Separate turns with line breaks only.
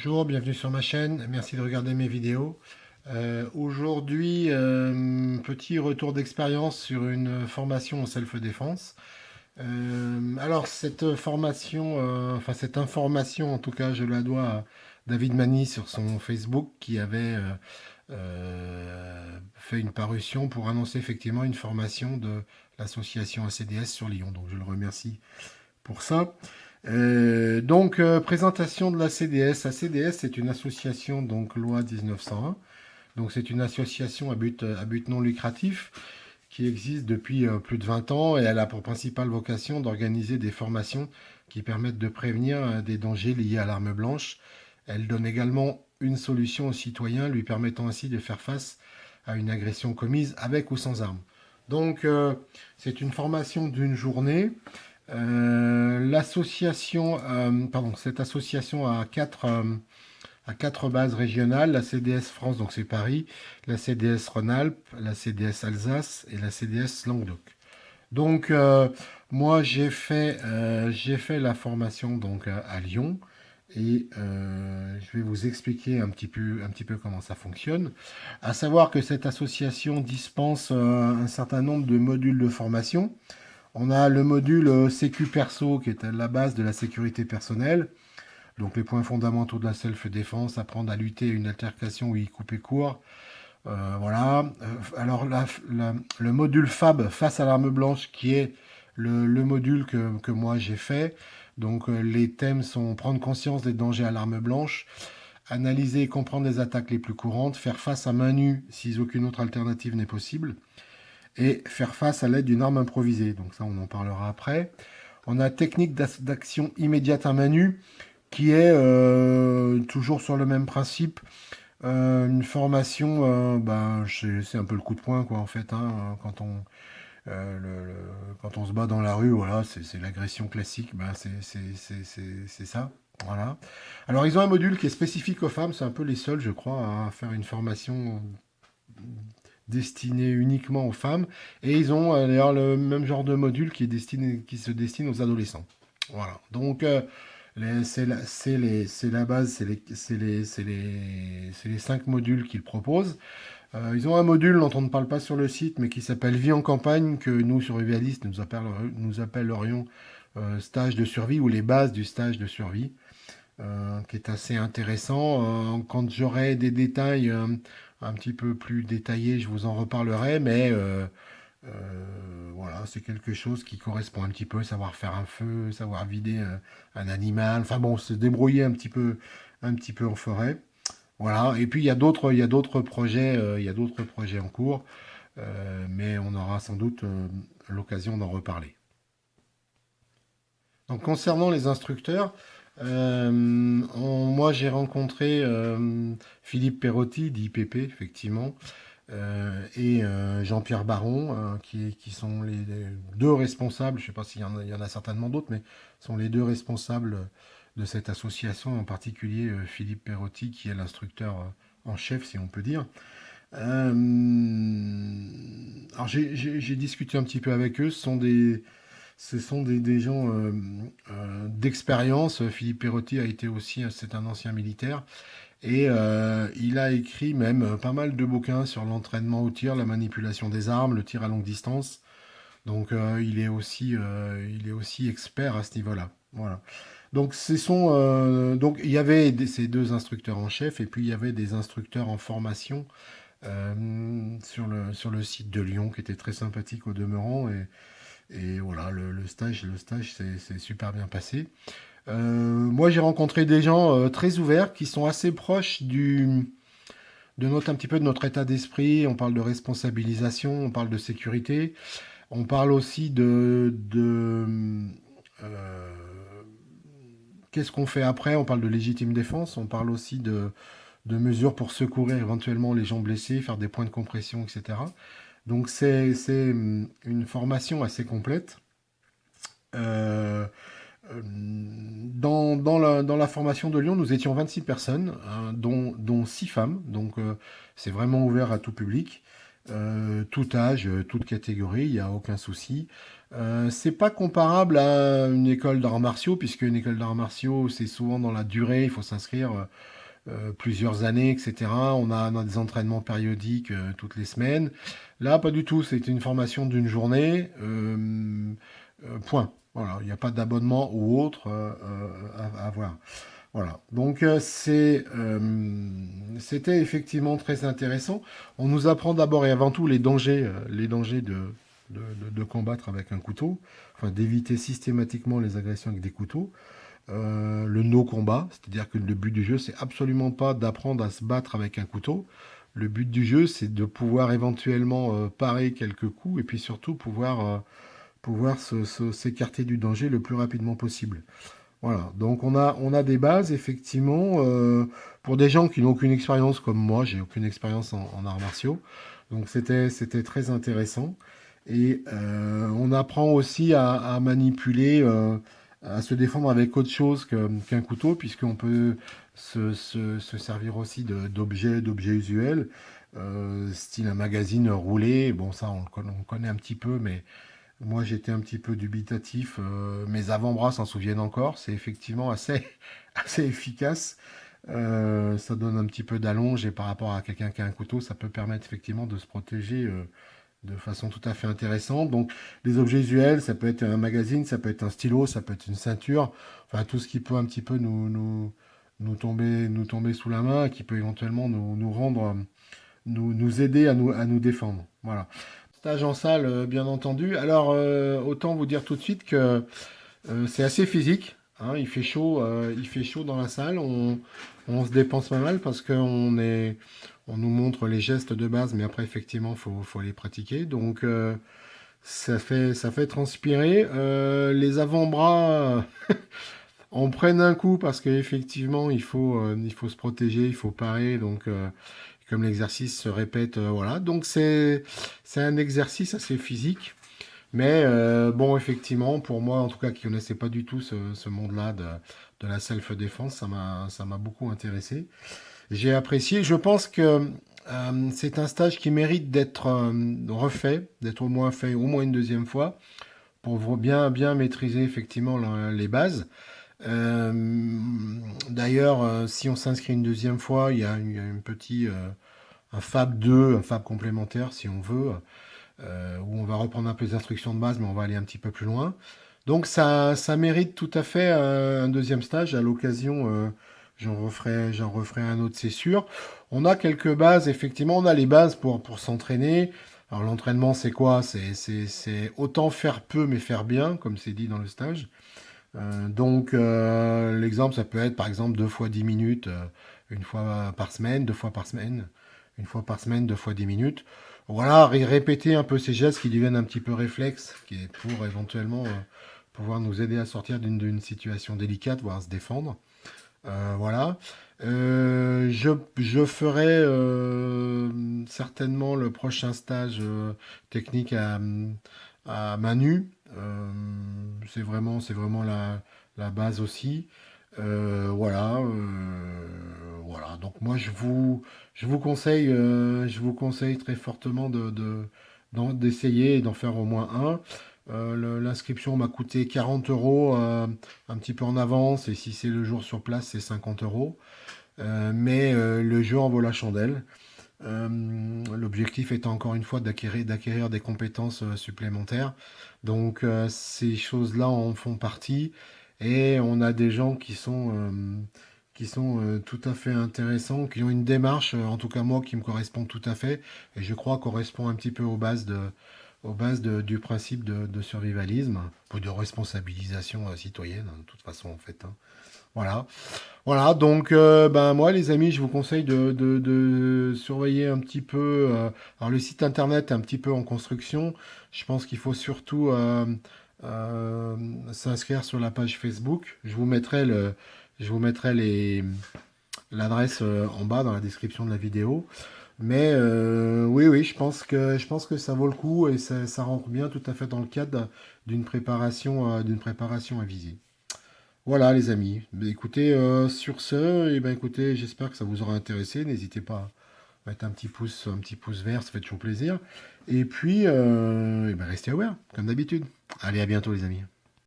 Bonjour, bienvenue sur ma chaîne, merci de regarder mes vidéos. Aujourd'hui, petit retour d'expérience sur une formation en self-défense. Alors cette formation, enfin cette information en tout cas, je la dois à David Mani sur son Facebook qui avait fait une parution pour annoncer effectivement une formation de l'association ACDS sur Lyon. Donc je le remercie pour ça. Présentation de la CDS. La CDS, c'est une association, donc loi 1901. Donc, c'est une association à but non lucratif qui existe depuis plus de 20 ans et elle a pour principale vocation d'organiser des formations qui permettent de prévenir des dangers liés à l'arme blanche. Elle donne également une solution aux citoyens lui permettant ainsi de faire face à une agression commise avec ou sans arme. Donc, c'est une formation d'une journée. Cette association a quatre bases régionales, la CDS France, donc c'est Paris, la CDS Rhône-Alpes, la CDS Alsace et la CDS Languedoc. Donc, moi, j'ai fait la formation donc à Lyon et je vais vous expliquer un petit peu comment ça fonctionne. À savoir que cette association dispense un certain nombre de modules de formation. On a le module Sécu Perso qui est à la base de la sécurité personnelle. Donc les points fondamentaux de la self-défense, apprendre à lutter à une altercation ou y couper court. Voilà. Le module FAB, face à l'arme blanche, qui est le module que moi j'ai fait. Donc les thèmes sont prendre conscience des dangers à l'arme blanche, analyser et comprendre les attaques les plus courantes, faire face à main nue si aucune autre alternative n'est possible, et faire face à l'aide d'une arme improvisée. Donc ça, on en parlera après. On a technique d'action immédiate à main nue, qui est toujours sur le même principe. Une formation, c'est un peu le coup de poing, quoi, en fait, hein, quand on se bat dans la rue, voilà, c'est l'agression classique, c'est ça. Voilà. Alors, ils ont un module qui est spécifique aux femmes, c'est un peu les seuls, je crois, à faire une formation destiné uniquement aux femmes. Et ils ont d'ailleurs le même genre de module qui se destine aux adolescents. Voilà. Donc, c'est la base, c'est les cinq modules qu'ils proposent. Ils ont un module dont on ne parle pas sur le site, mais qui s'appelle Vie en campagne, que nous, sur Uvialist, nous appellerions stage de survie ou les bases du stage de survie, qui est assez intéressant. Quand j'aurai des détails un petit peu plus détaillés, je vous en reparlerai, mais voilà, c'est quelque chose qui correspond un petit peu, savoir faire un feu, savoir vider un animal, enfin bon, se débrouiller un petit peu en forêt. Voilà, et puis il y a d'autres projets, il y a d'autres projets en cours, mais on aura sans doute l'occasion d'en reparler. Donc concernant les instructeurs, moi j'ai rencontré Philippe Perotti d'IPP, effectivement, et Jean-Pierre Baron, qui sont les deux responsables, je ne sais pas il y en a certainement d'autres, mais sont les deux responsables de cette association, en particulier Philippe Perotti, qui est l'instructeur en chef, si on peut dire. Alors j'ai discuté un petit peu avec eux, ce sont des gens d'expérience. Philippe Perotti a été aussi, c'est un ancien militaire, et il a écrit même pas mal de bouquins sur l'entraînement au tir, la manipulation des armes, le tir à longue distance. Donc il est aussi expert à ce niveau-là. Voilà. Donc il y avait ces deux instructeurs en chef et puis il y avait des instructeurs en formation sur le site de Lyon qui était très sympathique au demeurant et voilà le stage c'est super bien passé. Moi j'ai rencontré des gens très ouverts qui sont assez proches un petit peu de notre état d'esprit. On parle de responsabilisation, on parle de sécurité. On parle aussi euh, qu'est-ce qu'on fait après. On parle de légitime défense. On parle aussi de mesures pour secourir éventuellement les gens blessés, faire des points de compression, etc. Donc c'est une formation assez complète. Euh, dans la formation de Lyon, nous étions 26 personnes, hein, dont 6 femmes. Donc c'est vraiment ouvert à tout public. tout âge, toute catégorie, il n'y a aucun souci. C'est pas comparable à une école d'arts martiaux, puisque une école d'arts martiaux, c'est souvent dans la durée, il faut s'inscrire plusieurs années, etc. On a des entraînements périodiques toutes les semaines. Là, pas du tout, c'est une formation d'une journée, point. Voilà, il n'y a pas d'abonnement ou autre à avoir. Voilà, donc c'était effectivement très intéressant. On nous apprend d'abord et avant tout les dangers de combattre avec un couteau, enfin d'éviter systématiquement les agressions avec des couteaux. Le no-combat, c'est-à-dire que le but du jeu, c'est absolument pas d'apprendre à se battre avec un couteau. Le but du jeu, c'est de pouvoir éventuellement parer quelques coups et puis surtout pouvoir s'écarter du danger le plus rapidement possible. Voilà, donc on a des bases, effectivement, pour des gens qui n'ont aucune expérience comme moi, j'ai aucune expérience en arts martiaux, donc c'était très intéressant. Et on apprend aussi à manipuler, à se défendre avec autre chose qu'un couteau, puisqu'on peut se servir aussi d'objets usuels, style un magazine roulé, bon ça on le connaît un petit peu, mais moi, j'étais un petit peu dubitatif. Mes avant-bras s'en souviennent encore. C'est effectivement assez, assez efficace. Ça donne un petit peu d'allonge et par rapport à quelqu'un qui a un couteau, ça peut permettre effectivement de se protéger de façon tout à fait intéressante. Donc, les objets usuels, ça peut être un magazine, ça peut être un stylo, ça peut être une ceinture. Enfin, tout ce qui peut un petit peu nous tomber sous la main, et qui peut éventuellement nous rendre, nous aider à nous défendre. Voilà. Stage en salle, bien entendu. Alors, autant vous dire tout de suite que c'est assez physique, hein. Il fait chaud dans la salle. On se dépense pas mal parce on nous montre les gestes de base, mais après, effectivement, faut les pratiquer. Donc, ça fait transpirer. Les avant-bras en prennent un coup parce qu'effectivement, il faut se protéger, il faut parer. Donc, comme l'exercice se répète, voilà. Donc c'est un exercice assez physique, mais bon, effectivement, pour moi, en tout cas, qui connaissais pas du tout ce monde-là de la self-défense, ça m'a beaucoup intéressé. J'ai apprécié. Je pense que c'est un stage qui mérite d'être refait, d'être au moins fait au moins une deuxième fois pour bien bien maîtriser effectivement les bases. Euh, D'ailleurs, si on s'inscrit une deuxième fois, il y a un petit un Fab 2, un Fab complémentaire si on veut, où on va reprendre un peu les instructions de base, mais on va aller un petit peu plus loin. Donc ça mérite tout à fait un deuxième stage. À l'occasion, j'en referai un autre, c'est sûr. On a quelques bases, effectivement, on a les bases pour s'entraîner. Alors l'entraînement, c'est quoi? C'est autant faire peu, mais faire bien, comme c'est dit dans le stage. Donc l'exemple, ça peut être par exemple 2 fois 10 minutes, une fois par semaine, 2 fois par semaine, une fois par semaine, 2 fois 10 minutes. Voilà, répéter un peu ces gestes qui deviennent un petit peu réflexes, qui est pour éventuellement pouvoir nous aider à sortir d'une situation délicate, voire se défendre. Voilà. Je ferai certainement le prochain stage technique à Manu. C'est vraiment la base aussi. Voilà. Voilà. Donc moi, je vous conseille très fortement d'essayer et d'en faire au moins un. L'inscription m'a coûté 40 euros un petit peu en avance, et si c'est le jour sur place, c'est 50 euros. Mais le jeu en vaut la chandelle. L'objectif étant encore une fois d'acquérir des compétences supplémentaires. Donc ces choses-là en font partie, et on a des gens qui sont tout à fait intéressants, qui ont une démarche, en tout cas moi, qui me correspond tout à fait, et je crois correspond un petit peu aux bases du principe de survivalisme, ou de responsabilisation citoyenne, hein, de toute façon en fait, hein. Voilà. Voilà, donc ben moi les amis, je vous conseille de surveiller un petit peu. Alors le site internet est un petit peu en construction. Je pense qu'il faut surtout euh, s'inscrire sur la page Facebook. Je vous mettrai l'adresse en bas dans la description de la vidéo. Mais oui, oui, je pense que ça vaut le coup, et ça rentre bien tout à fait dans le cadre d'une préparation à viser. Voilà les amis. Ben, écoutez, sur ce, eh ben, écoutez, j'espère que ça vous aura intéressé. N'hésitez pas Mettre un petit pouce vert, ça fait toujours plaisir. Et puis, eh ben, restez aware, comme d'habitude. Allez, à bientôt les amis.